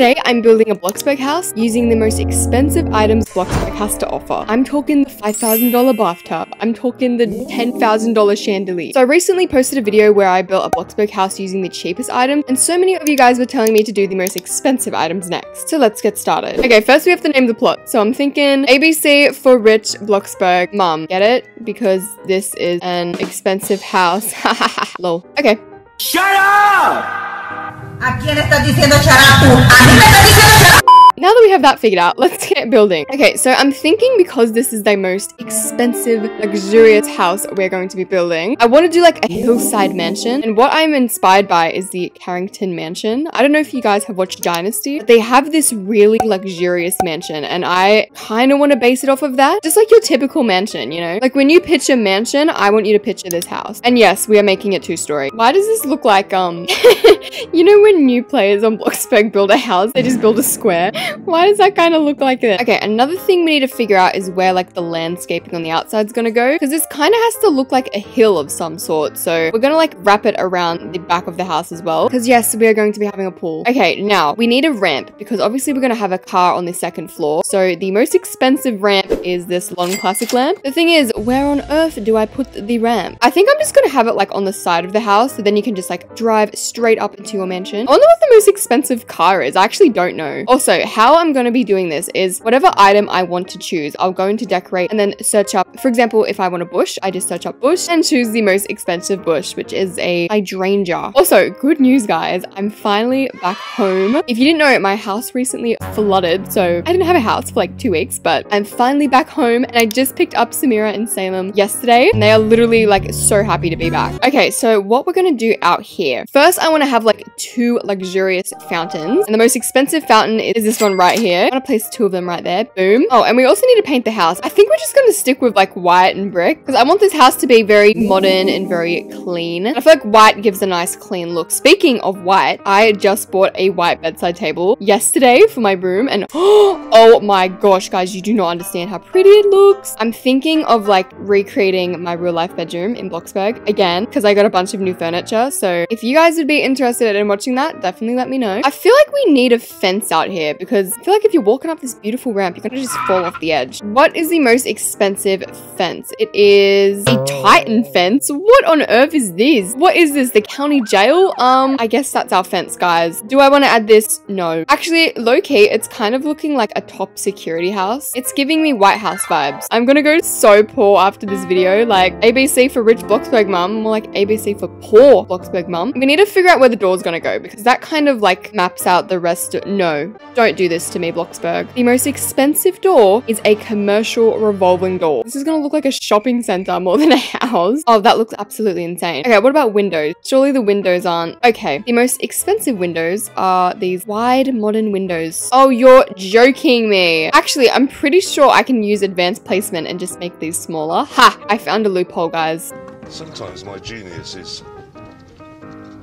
Today, I'm building a Bloxburg house using the most expensive items Bloxburg has to offer. I'm talking the $5,000 bathtub. I'm talking the $10,000 chandelier. So I recently posted a video where I built a Bloxburg house using the cheapest items, and so many of you guys were telling me to do the most expensive items next. So let's get started. Okay, first we have to name the plot. So I'm thinking ABC for rich Bloxburg mom. Get it? Because this is an expensive house. Lol. Okay. Shut up! ¿A quién estás diciendo charapu? ¿A mí me estás diciendo charapu? Now that we have that figured out, let's get building. Okay, so I'm thinking because this is the most expensive, luxurious house we're going to be building, I want to do like a hillside mansion. And what I'm inspired by is the Carrington Mansion. I don't know if you guys have watched Dynasty, but they have this really luxurious mansion, and I kind of want to base it off of that. Just like your typical mansion, you know? Like when you picture mansion, I want you to picture this house. And yes, we are making it 2-story. Why does this look like, you know when new players on Bloxburg build a house, they just build a square? Why does that kind of look like it? Okay, another thing we need to figure out is where like the landscaping on the outside is gonna go, because this kind of has to look like a hill of some sort. So we're gonna like wrap it around the back of the house as well, because yes, we are going to be having a pool. Okay, now we need a ramp because obviously we're gonna have a car on the second floor. So the most expensive ramp is this Lon Classic lamp. The thing is, where on earth do I put the ramp? I think I'm just gonna have it like on the side of the house, so then you can just like drive straight up into your mansion. I wonder what the most expensive car is. I actually don't know. Also, how I'm going to be doing this is whatever item I want to choose, I'll go into decorate and then search up. For example, if I want a bush, I just search up bush and choose the most expensive bush, which is a hydrangea. Also, good news guys, I'm finally back home. If you didn't know, my house recently flooded, so I didn't have a house for like 2 weeks, but I'm finally back home, and I just picked up Samira and Salem yesterday, and they are literally like so happy to be back. Okay, so what we're gonna do out here. First, I want to have like 2 luxurious fountains, and the most expensive fountain is this one right here. I'm gonna place 2 of them right there. Boom. Oh, and we also need to paint the house. I think we're just gonna stick with like white and brick, because I want this house to be very modern and very clean. And I feel like white gives a nice clean look. Speaking of white, I just bought a white bedside table yesterday for my room, and oh my gosh guys, you do not understand how pretty it looks. I'm thinking of like recreating my real life bedroom in Bloxburg again, because I got a bunch of new furniture. So if you guys would be interested in watching that, definitely let me know. I feel like we need a fence out here, because I feel like if you're walking up this beautiful ramp, you're gonna just fall off the edge. What is the most expensive fence? It is a Titan fence. What on earth is this? What is this? The county jail? I guess that's our fence, guys. Do I want to add this? No. Actually, low-key, it's kind of looking like a top security house. It's giving me White House vibes. I'm gonna go so poor after this video. Like ABC for rich Bloxburg mum, more like ABC for poor Bloxburg mum. We need to figure out where the door's gonna go, because that kind of like maps out the rest of— no, don't do this to me, Bloxburg. The most expensive door is a commercial revolving door. This is gonna look like a shopping center more than a house. Oh, that looks absolutely insane. Okay, what about windows? Surely the windows aren't— okay. The most expensive windows are these wide modern windows. Oh, you're joking me. Actually, I'm pretty sure I can use advanced placement and just make these smaller. Ha! I found a loophole, guys. Sometimes my genius is—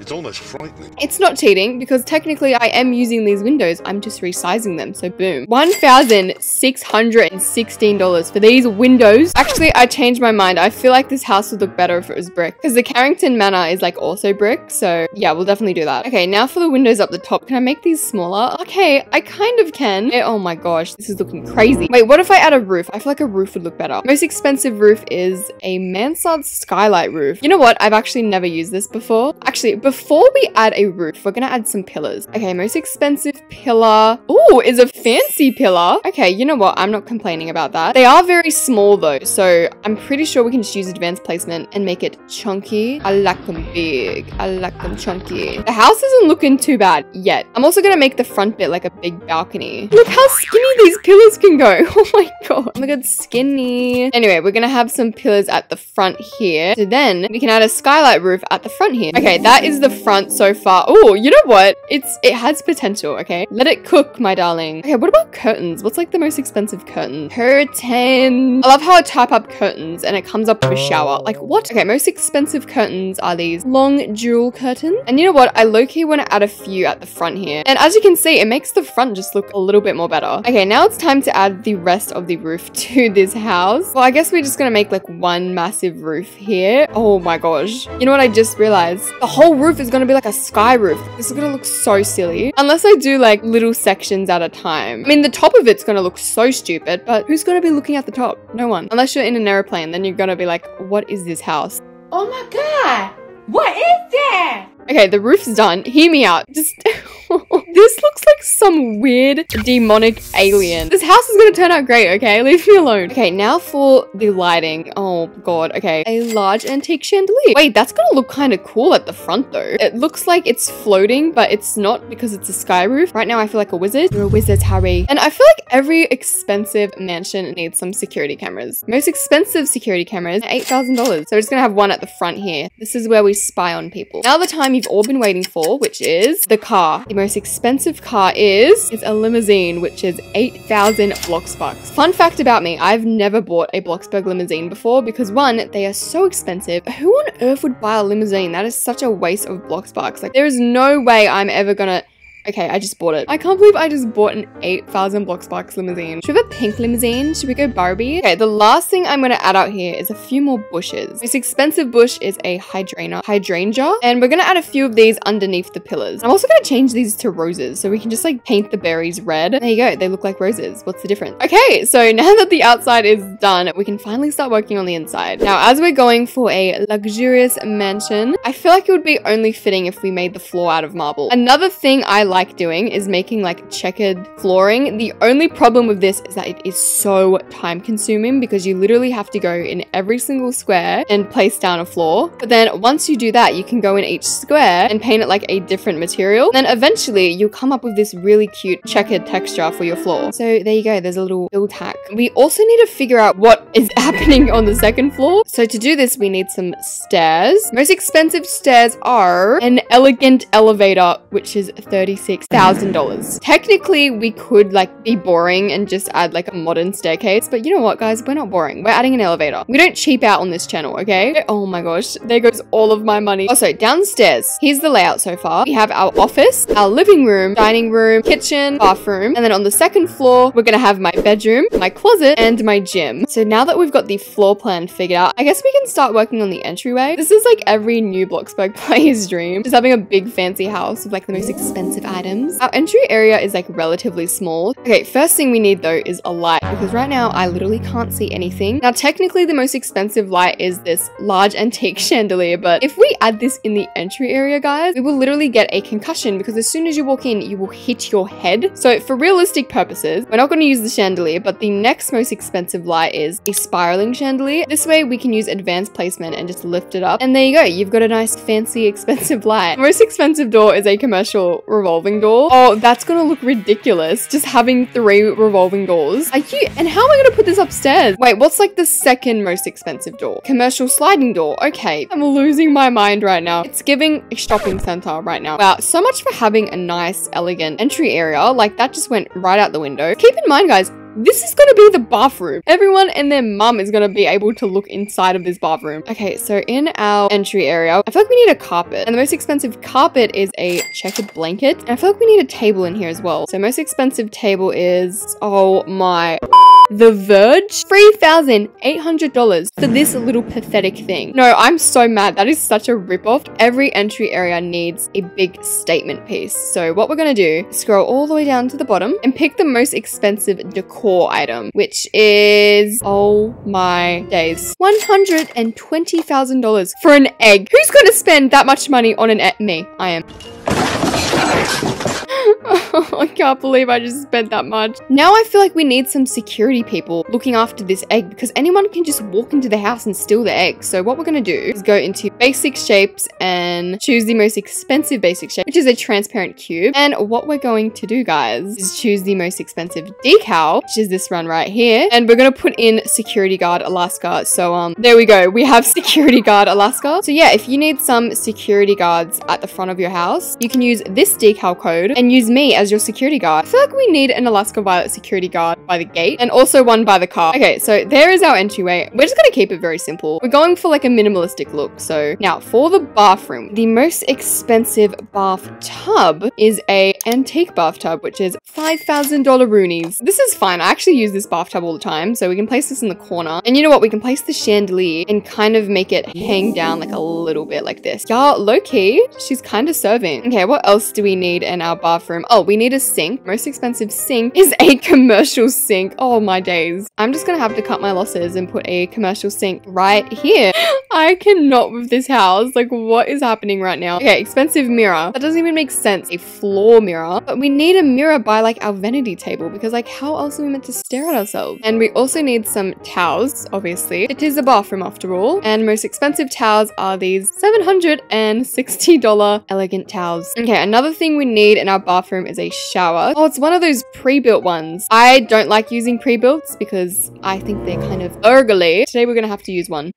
it's almost frightening. It's not cheating, because technically I am using these windows. I'm just resizing them, so boom. $1,616 for these windows. Actually, I changed my mind. I feel like this house would look better if it was brick, because the Carrington Manor is like also brick, so yeah, we'll definitely do that. Okay, now for the windows up the top. Can I make these smaller? Okay, I kind of can. Oh my gosh, this is looking crazy. Wait, what if I add a roof? I feel like a roof would look better. Most expensive roof is a mansard skylight roof. You know what? I've actually never used this before. Actually, before we add a roof, we're gonna add some pillars. Okay, most expensive pillar. Ooh, is a fancy pillar. Okay, you know what? I'm not complaining about that. They are very small though, so I'm pretty sure we can just use advanced placement and make it chunky. I like them big. I like them chunky. The house isn't looking too bad yet. I'm also gonna make the front bit like a big balcony. Look how skinny these pillars can go. Oh my god. Oh my god, skinny. Anyway, we're gonna have some pillars at the front here. So then we can add a skylight roof at the front here. Okay, that is the front so far. Oh, you know what? It has potential, okay? Let it cook, my darling. Okay, what about curtains? What's like the most expensive curtain? Curtain. I love how I type up curtains and it comes up with a shower. Like, what? Okay, most expensive curtains are these long jewel curtains. And you know what? I low-key want to add a few at the front here. And as you can see, it makes the front just look a little bit more better. Okay, now it's time to add the rest of the roof to this house. Well, I guess we're just gonna make like one massive roof here. Oh my gosh. You know what I just realized? The whole roof roof is gonna be like a sky roof. This is gonna look so silly. Unless I do like little sections at a time. I mean, the top of it's gonna look so stupid, but who's gonna be looking at the top? No one. Unless you're in an airplane, then you're gonna be like, what is this house? Oh my god! What is that? Okay, the roof's done. Hear me out. Just this looks like some weird demonic alien. This house is gonna turn out great, okay? Leave me alone. Okay, now for the lighting. Oh god, okay. A large antique chandelier. Wait, that's gonna look kind of cool at the front though. It looks like it's floating, but it's not because it's a sky roof. Right now I feel like a wizard. You're a wizard, Harry. And I feel like every expensive mansion needs some security cameras. Most expensive security cameras, $8,000. So we're just gonna have one at the front here. This is where we spy on people. Now the time you've all been waiting for, which is the car. The most expensive car is a limousine, which is 8,000 BLOXBURG. Fun fact about me, I've never bought a BLOXBURG limousine before because one, they are so expensive. Who on earth would buy a limousine? That is such a waste of BLOXBURGs. Like there is no way I'm ever gonna... Okay, I just bought it. I can't believe I just bought an 8,000 BLOXBURG limousine. Should we have a pink limousine? Should we go Barbie? Okay, the last thing I'm gonna add out here is a few more bushes. This expensive bush is a hydrangea, and we're gonna add a few of these underneath the pillars. I'm also gonna change these to roses so we can just like paint the berries red. There you go, they look like roses. What's the difference? Okay, so now that the outside is done, we can finally start working on the inside. Now, as we're going for a luxurious mansion, I feel like it would be only fitting if we made the floor out of marble. Another thing I like doing is making like checkered flooring. The only problem with this is that it is so time consuming because you literally have to go in every single square and place down a floor. But then once you do that, you can go in each square and paint it like a different material. Then eventually you'll come up with this really cute checkered texture for your floor. So there you go, there's a little build hack. We also need to figure out what is happening on the second floor. So to do this, we need some stairs. Most expensive stairs are an elegant elevator, which is $36,000. Technically, we could like be boring and just add like a modern staircase, but you know what, guys? We're not boring. We're adding an elevator. We don't cheap out on this channel, okay? Oh my gosh, there goes all of my money. Also, downstairs, here's the layout so far. We have our office, our living room, dining room, kitchen, bathroom, and then on the second floor, we're gonna have my bedroom, my closet, and my gym. So now that we've got the floor plan figured out, I guess we can start working on the entryway. This is like every new BLOXBURG player's dream, just having a big fancy house with like the most expensive items. Our entry area is like relatively small. Okay, first thing we need though is a light because right now I literally can't see anything. Now technically the most expensive light is this large antique chandelier, but if we add this in the entry area, guys, we will literally get a concussion because as soon as you walk in, you will hit your head. So for realistic purposes, we're not going to use the chandelier, but the next most expensive light is a spiraling chandelier. This way we can use advanced placement and just lift it up. And there you go, you've got a nice fancy expensive light. The most expensive door is a commercial revolving door. Oh, that's gonna look ridiculous. Just having 3 revolving doors. And how am I gonna put this upstairs? Wait, what's like the second most expensive door? Commercial sliding door. Okay, I'm losing my mind right now. It's giving a shopping center right now. Wow, so much for having a nice, elegant entry area. Like that just went right out the window. Keep in mind, guys, this is gonna be the bathroom. Everyone and their mum is gonna be able to look inside of this bathroom. Okay, so in our entry area, I feel like we need a carpet. And the most expensive carpet is a checkered blanket. And I feel like we need a table in here as well. So most expensive table is, oh my... The Verge? $3,800 for this little pathetic thing. No, I'm so mad. That is such a ripoff. Every entry area needs a big statement piece. So what we're gonna do is scroll all the way down to the bottom and pick the most expensive decor item, which is, oh my days, $120,000 for an egg. Who's gonna spend that much money on an egg? Me, I am. I can't believe I just spent that much. Now I feel like we need some security people looking after this egg because anyone can just walk into the house and steal the egg. So what we're going to do is go into basic shapes and choose the most expensive basic shape, which is a transparent cube. And what we're going to do, guys, is choose the most expensive decal, which is this one right here. And we're going to put in security guard Alaska. So there we go. We have security guard Alaska. So yeah, if you need some security guards at the front of your house, you can use this decal code and use me as your security guard. I feel like we need an Alaska Violet security guard by the gate and also one by the car. Okay, so there is our entryway. We're just gonna keep it very simple. We're going for like a minimalistic look. So now for the bathroom, the most expensive bathtub is a antique bathtub, which is $5,000 roonies. This is fine. I actually use this bathtub all the time, so we can place this in the corner. And you know what? We can place the chandelier and kind of make it hang down like a little bit like this. Yeah, low key, she's kind of serving. Okay, what else do we need in our bathroom? Oh, we need a sink. Most expensive sink is a commercial sink. Oh my days. I'm just gonna have to cut my losses and put a commercial sink right here. I cannot with this house. Like, what is happening right now? Okay, expensive mirror. That doesn't even make sense. A floor mirror. But we need a mirror by like our vanity table because like how else are we meant to stare at ourselves? And we also need some towels, obviously. It is a bathroom after all. And most expensive towels are these $760 elegant towels. Okay, another thing we need in our bathroom is a shower. Oh, it's one of those pre-built ones. I don't like using pre-builts because I think they're kind of ugly. Today we're gonna have to use one.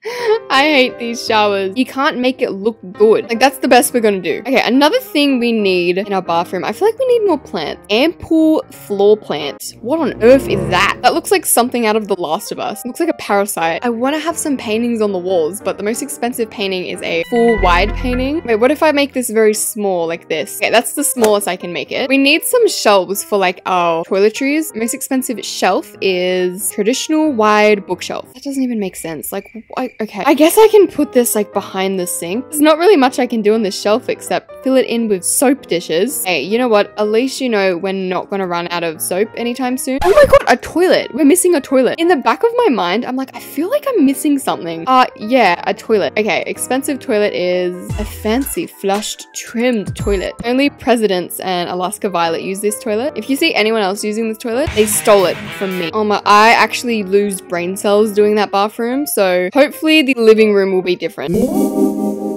I hate these showers. You can't make it look good. Like, that's the best we're gonna do. Okay, another thing we need in our bathroom, I feel like we need more plants. Ample floor plant. What on earth is that? That looks like something out of The Last of Us. It looks like a parasite. I want to have some paintings on the walls, but the most expensive painting is a full wide painting. Wait, what if I make this very small like this? Okay, that's the smallest I can make it. We need some shelves for like our toiletries. Most expensive shelf is traditional wide bookshelf. That doesn't even make sense. Like, okay. I guess I can put this like behind the sink. There's not really much I can do on this shelf except fill it in with soap dishes. Hey, you know what? At least you know we're not gonna run out of soap anytime soon. Oh my god, a toilet. We're missing a toilet. In the back of my mind, I'm like, I feel like I'm missing something. Yeah, a toilet. Okay, expensive toilet is a fancy flushed trimmed toilet. Only presidents and Alaska Violet use this toilet. If you see anyone else using this toilet, they stole it from me. Oh my, I actually lose brain cells doing that bathroom, so hopefully the living room will be different.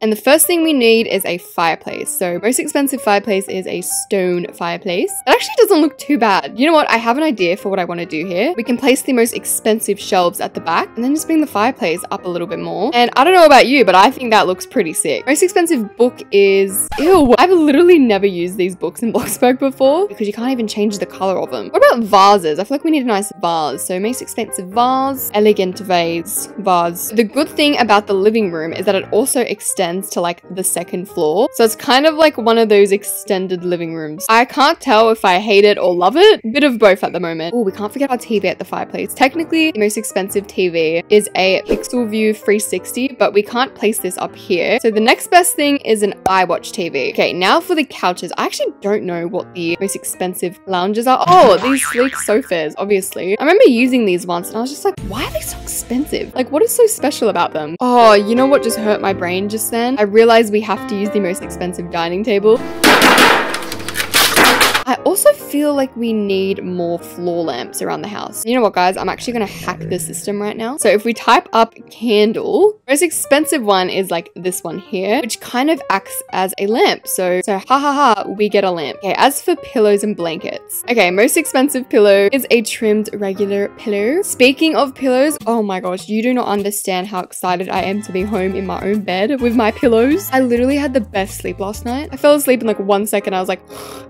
And the first thing we need is a fireplace. So most expensive fireplace is a stone fireplace. It actually doesn't look too bad. You know what? I have an idea for what I want to do here. We can place the most expensive shelves at the back and then just bring the fireplace up a little bit more. And I don't know about you, but I think that looks pretty sick. Most expensive book is... Ew, I've literally never used these books in Bloxburg before because you can't even change the color of them. What about vases? I feel like we need a nice vase. So most expensive vase, elegant vase. The good thing about the living room is that it also extends to like the second floor. So it's kind of like one of those extended living rooms. I can't tell if I hate it or love it. Bit of both at the moment. Oh, we can't forget our TV at the fireplace. Technically, the most expensive TV is a PixelView 360, but we can't place this up here. So the next best thing is an iWatch TV. Okay, now for the couches. I actually don't know what the most expensive lounges are. Oh, these sleek sofas, obviously. I remember using these once and I was just like, why are they so expensive? Like, what is so special about them? Oh, you know what just hurt my brain just then? I realized we have to use the most expensive dining table. I also feel like we need more floor lamps around the house. You know what, guys? I'm actually gonna hack the system right now. So if we type up candle, most expensive one is like this one here, which kind of acts as a lamp. So we get a lamp. Okay, as for pillows and blankets. Okay, most expensive pillow is a trimmed regular pillow. Speaking of pillows, oh my gosh, you do not understand how excited I am to be home in my own bed with my pillows. I literally had the best sleep last night. I fell asleep in like 1 second. I was like,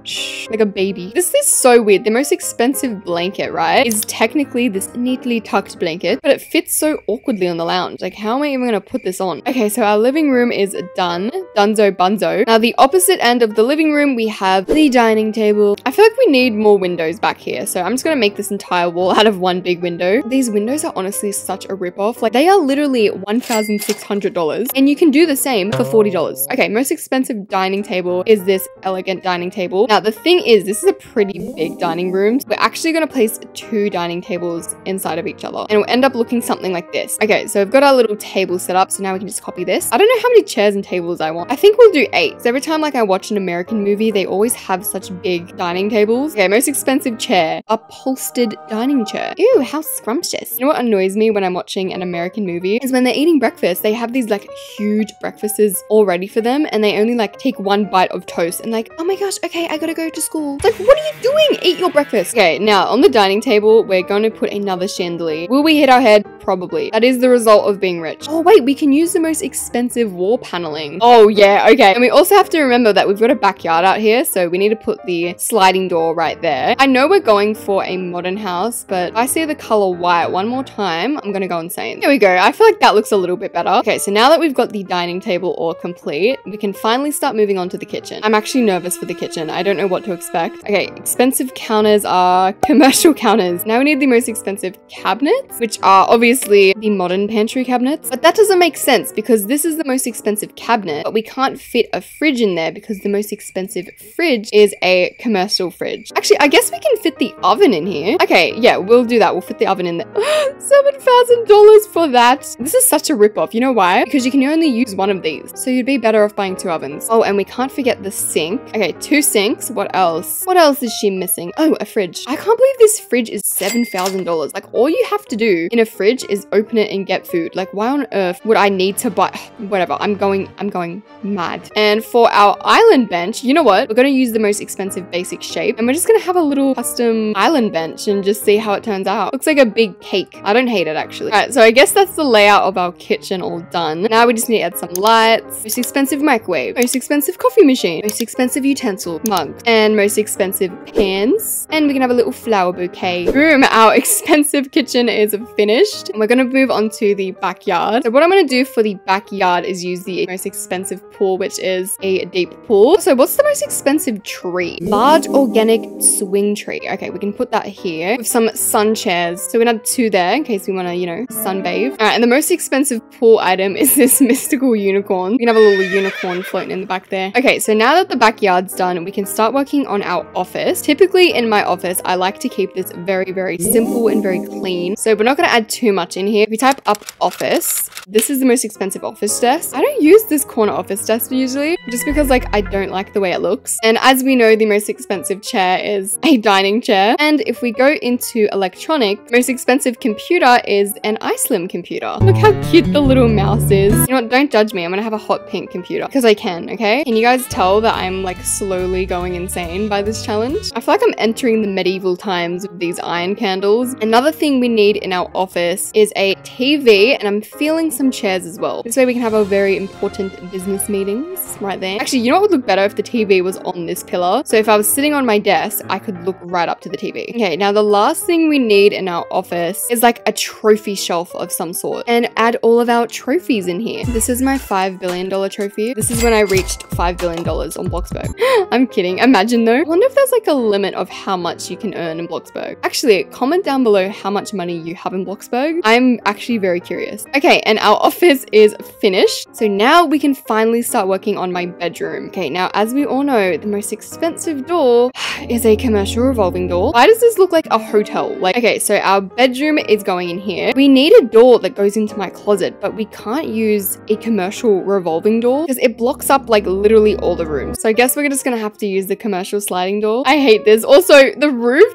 shh, like a baby. This is so weird. The most expensive blanket, right, is technically this neatly tucked blanket, but it fits so awkwardly on the lounge. Like, how am I even gonna put this on? Okay, so our living room is done. Dunzo bunzo. Now, the opposite end of the living room, we have the dining table. I feel like we need more windows back here, so I'm just gonna make this entire wall out of one big window. These windows are honestly such a ripoff. Like, they are literally $1,600, and you can do the same for $40. Okay, most expensive dining table is this elegant dining table. Now, the thing is, this is a pretty big dining room. We're actually going to place 2 dining tables inside of each other and it will end up looking something like this. Okay, so we've got our little table set up. So now we can just copy this. I don't know how many chairs and tables I want. I think we'll do 8. So every time like I watch an American movie, they always have such big dining tables. Okay, most expensive chair, upholstered dining chair. Ew, how scrumptious. You know what annoys me when I'm watching an American movie is when they're eating breakfast, they have these like huge breakfasts all ready for them and they only like take 1 bite of toast and like, oh my gosh, okay, I gotta go to school. It's like, what are you doing? Eat your breakfast. Okay, now on the dining table, we're going to put another chandelier. Will we hit our head? probably. That is the result of being rich. Oh wait, we can use the most expensive wall paneling. Oh yeah, okay. And we also have to remember that we've got a backyard out here, so we need to put the sliding door right there. I know we're going for a modern house, but if I see the color white one more time, I'm gonna go insane. There we go. I feel like that looks a little bit better. Okay, so now that we've got the dining table all complete, we can finally start moving on to the kitchen. I'm actually nervous for the kitchen. I don't know what to expect. Okay, expensive counters are commercial counters. Now we need the most expensive cabinets, which are obviously the modern pantry cabinets. But that doesn't make sense because this is the most expensive cabinet, but we can't fit a fridge in there because the most expensive fridge is a commercial fridge. Actually, I guess we can fit the oven in here. Okay, yeah, we'll do that. We'll fit the oven in there. $7,000 for that. This is such a ripoff. You know why? Because you can only use one of these. So you'd be better off buying 2 ovens. Oh, and we can't forget the sink. Okay, 2 sinks. What else? What else is she missing? Oh, a fridge. I can't believe this fridge is $7,000. Like, all you have to do in a fridge is open it and get food. Like, why on earth would I need to buy? Whatever. I'm going mad. And for our island bench, you know what? We're going to use the most expensive basic shape, and we're just going to have a little custom island bench and just see how it turns out. Looks like a big cake. I don't hate it, actually. All right, so I guess that's the layout of our kitchen all done. Now we just need to add some lights, most expensive microwave, most expensive coffee machine, most expensive utensil, mug, and most expensive pans. And we can have a little flower bouquet. Boom, our expensive kitchen is finished. And we're going to move on to the backyard. So what I'm going to do for the backyard is use the most expensive pool, which is a deep pool. So what's the most expensive tree? Large organic swing tree. Okay, we can put that here with some sun chairs. So we're gonna add 2 there in case we want to, you know, sunbathe. All right, and the most expensive pool item is this mystical unicorn. We can have a little unicorn floating in the back there. Okay, so now that the backyard's done, we can start working on our office. Typically in my office, I like to keep this very, very simple and very clean. So we're not going to add too much in here. If we type up office, this is the most expensive office desk. I don't use this corner office desk usually, just because like I don't like the way it looks. And as we know, the most expensive chair is a dining chair. And if we go into electronic, the most expensive computer is an iSlim computer. Look how cute the little mouse is. You know what? Don't judge me. I'm gonna have a hot pink computer because I can, okay? Can you guys tell that I'm like slowly going insane by this challenge? I feel like I'm entering the medieval times with these iron candles. Another thing we need in our office is a TV, and I'm feeling some chairs as well. This way we can have our very important business meetings right there. Actually, you know what would look better if the TV was on this pillar? So if I was sitting on my desk, I could look right up to the TV. Okay, now the last thing we need in our office is like a trophy shelf of some sort, and add all of our trophies in here. This is my $5 billion trophy. This is when I reached $5 billion on BLOXBURG. I'm kidding. Imagine though. I wonder if there's like a limit of how much you can earn in BLOXBURG. Actually, comment down below how much money you have in BLOXBURG. I'm actually very curious. Okay, and our office is finished. So now we can finally start working on my bedroom. Okay, now as we all know, the most expensive door is a commercial revolving door. Why does this look like a hotel? Like, okay, so our bedroom is going in here. We need a door that goes into my closet, but we can't use a commercial revolving door because it blocks up like literally all the rooms. So I guess we're just gonna have to use the commercial sliding door. I hate this. Also, the roof.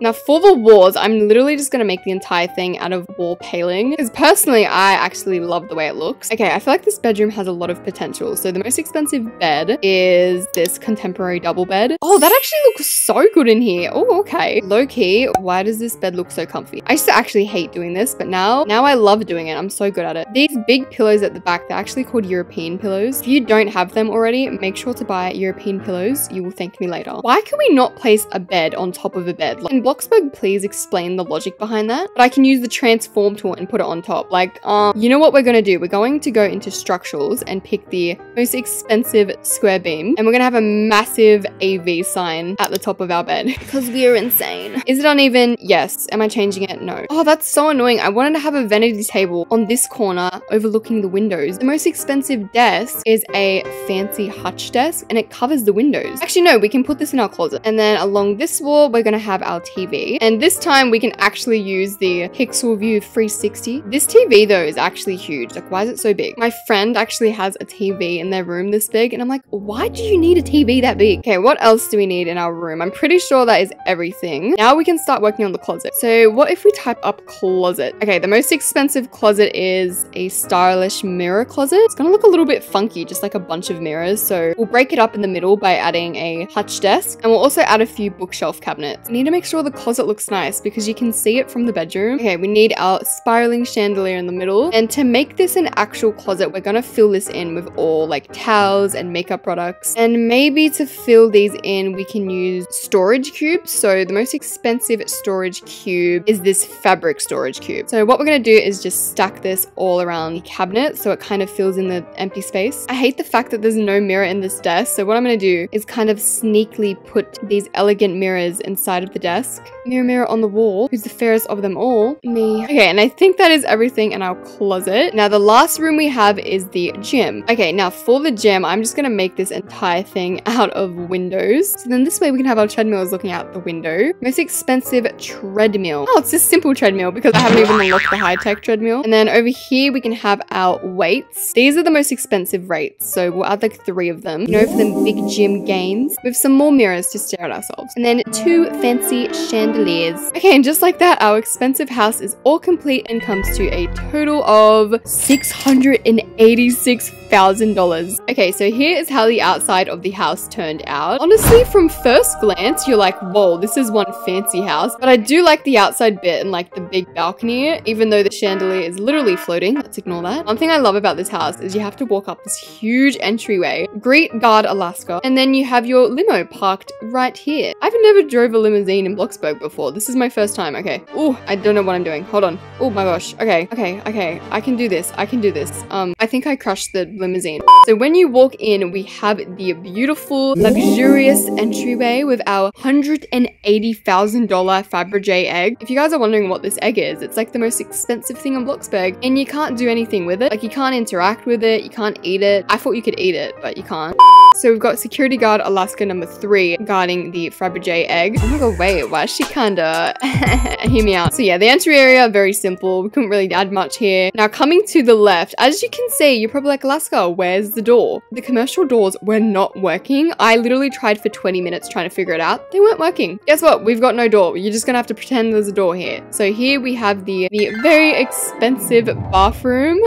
Now for the walls, I'm literally just gonna make the entire thing out of wall paling because personally, I actually love the way it looks. Okay, I feel like this bedroom has a lot of potential. So the most expensive bed is this contemporary double bed. Oh, that actually looks so good in here. Oh, okay. Low key, why does this bed look so comfy? I used to actually hate doing this, but now I love doing it. I'm so good at it. These big pillows at the back, they're actually called European pillows. If you don't have them already, make sure to buy European pillows. You will thank me later. Why can we not place a bed on top of a bed? Like, can BLOXBURG please explain the logic behind that? But I can use the transform tool and put it on top. Like, you know what we're gonna do? We're going to go into structurals and pick the most expensive square beam, and we're gonna have a massive AV sign at the top of our bed because we are insane. Is it uneven? Yes. Am I changing it? No. Oh, that's so annoying. I wanted to have a vanity table on this corner overlooking the windows. The most expensive desk is a fancy hutch desk, and it covers the windows. Actually, no, we can put this in our closet. And then along this wall, we're gonna have our TV. And this time we can actually use the Pixel View 360. This TV though is actually huge. Like, why is it so big? My friend actually has a TV in their room this big, and I'm like, why do you need a TV that big? Okay, what else do we need in our room? I'm pretty sure that is everything. Now we can start working on the closet. So what if we type up closet? Okay, the most expensive closet is a stylish mirror closet. It's gonna look a little bit funky, just like a bunch of mirrors. So we'll break it up in the middle by adding a hutch desk, and we'll also add a few bookshelf cabinets. yet. I need to make sure the closet looks nice because you can see it from the bedroom. Okay, we need our spiraling chandelier in the middle. And to make this an actual closet, we're gonna fill this in with all like towels and makeup products. And maybe to fill these in, we can use storage cubes. So the most expensive storage cube is this fabric storage cube. So what we're gonna do is just stack this all around the cabinet so it kind of fills in the empty space. I hate the fact that there's no mirror in this desk. So what I'm gonna do is kind of sneakily put these elegant mirrors inside of the desk. Mirror, mirror on the wall, who's the fairest of them all? Me. Okay, and I think that is everything in our closet. Now the last room we have is the gym. Okay, now for the gym, I'm just gonna make this entire thing out of windows. So then this way we can have our treadmills looking out the window. Most expensive treadmill. Oh, it's a simple treadmill because I haven't even unlocked the high-tech treadmill. And then over here we can have our weights. These are the most expensive rates, so we'll add like 3 of them. You know, for them big gym gains, with some more mirrors to stare at ourselves. And then 2 fancy chandeliers. Okay, and just like that, our expensive house is all complete and comes to a total of $686,000. Okay, so here is how the outside of the house turned out. Honestly, from first glance, you're like, whoa, this is one fancy house. But I do like the outside bit and like the big balcony, even though the chandelier is literally floating. Let's ignore that. One thing I love about this house is you have to walk up this huge entryway. Great Guard, Alaska. And then you have your limo parked right here. I've never drove a limousine in BLOXBURG before. This is my first time. Okay. Oh, I don't know what I'm doing. Hold on. Oh my gosh. Okay. I can do this. I think I crushed the limousine. So when you walk in, we have the beautiful, luxurious entryway with our $180,000 Fabergé egg. If you guys are wondering what this egg is, it's like the most expensive thing in BLOXBURG, and you can't do anything with it. Like, you can't interact with it, you can't eat it. I thought you could eat it, but you can't. So we've got security guard Alaska number 3 guarding the Fabergé egg. Oh my god, wait, why is she kinda hear me out? So yeah, the entry area, very simple. We couldn't really add much here. Now coming to the left, as you can see, you're probably like, Alaska, where's the door? The commercial doors were not working. I literally tried for 20 minutes trying to figure it out. They weren't working. Guess what? We've got no door. You're just gonna have to pretend there's a door here. So here we have the very expensive bathroom.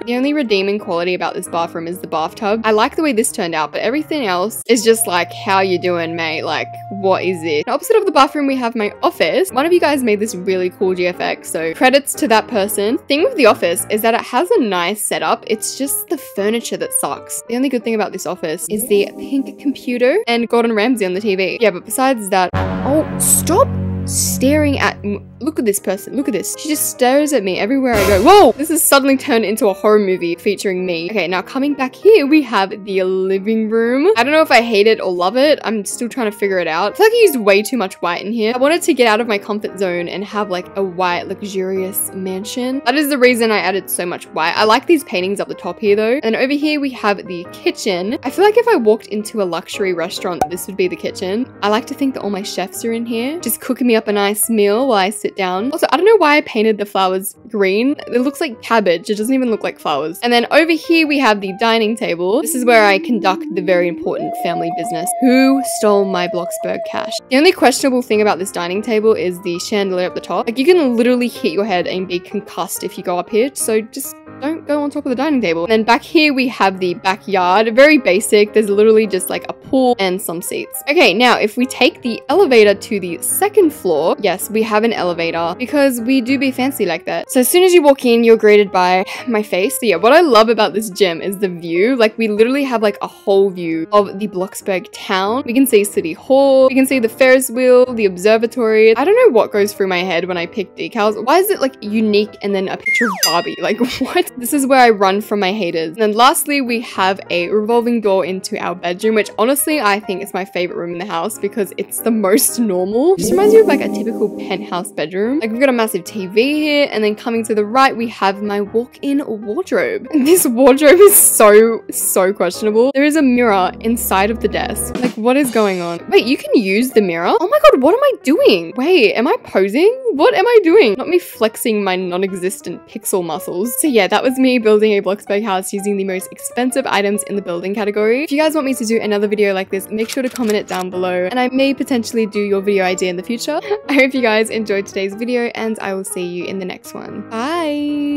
The only redeeming quality about this bathroom is the bathtub. I like the way this turned out, but everything else is just like, how you doing, mate? Like, what is it? Now, opposite of the bathroom, we have my office. One of you guys made this really cool GFX, so credits to that person. Thing with the office is that it has a nice setup. It's just the furniture that sucks. The only good thing about this office is the pink computer and Gordon Ramsay on the TV. Yeah, but besides that, oh, stop staring at me. Look at this person. Look at this. She just stares at me everywhere I go. Whoa! This has suddenly turned into a horror movie featuring me. Okay, now coming back here, we have the living room. I don't know if I hate it or love it. I'm still trying to figure it out. I feel like I used way too much white in here. I wanted to get out of my comfort zone and have like a white, luxurious mansion. That is the reason I added so much white. I like these paintings up the top here though. And over here, we have the kitchen. I feel like if I walked into a luxury restaurant, this would be the kitchen. I like to think that all my chefs are in here, just cooking me up a nice meal while I sit down. Also, I don't know why I painted the flowers green. It looks like cabbage. It doesn't even look like flowers. And then over here we have the dining table. This is where I conduct the very important family business. Who stole my BLOXBURG cash? The only questionable thing about this dining table is the chandelier at the top. Like, you can literally hit your head and be concussed if you go up here. So just don't go on top of the dining table. And then back here we have the backyard. Very basic. There's literally just like a pool and some seats. Okay, now if we take the elevator to the second floor, yes, we have an elevator because we do be fancy like that. So as soon as you walk in, you're greeted by my face. So yeah, what I love about this gym is the view. Like, we literally have like a whole view of the BLOXBURG town. We can see City Hall. We can see the Ferris wheel, the observatory. I don't know what goes through my head when I pick decals. Why is it like unique and then a picture of Barbie? Like, what? This is where I run from my haters. And then lastly, we have a revolving door into our bedroom, which honestly, I think is my favorite room in the house because it's the most normal. It just reminds me of like a typical penthouse bedroom. Like, we've got a massive TV here, and then coming to the right, we have my walk-in wardrobe. And this wardrobe is so questionable. There is a mirror inside of the desk. Like, what is going on? Wait, you can use the mirror? Oh my god, what am I doing? Wait, am I posing? What am I doing? Not me flexing my non-existent pixel muscles. So yeah, that was me building a BLOXBURG house using the most expensive items in the building category. If you guys want me to do another video like this, make sure to comment it down below, and I may potentially do your video idea in the future. I hope you guys enjoyed today's video, and I will see you in the next one. Bye!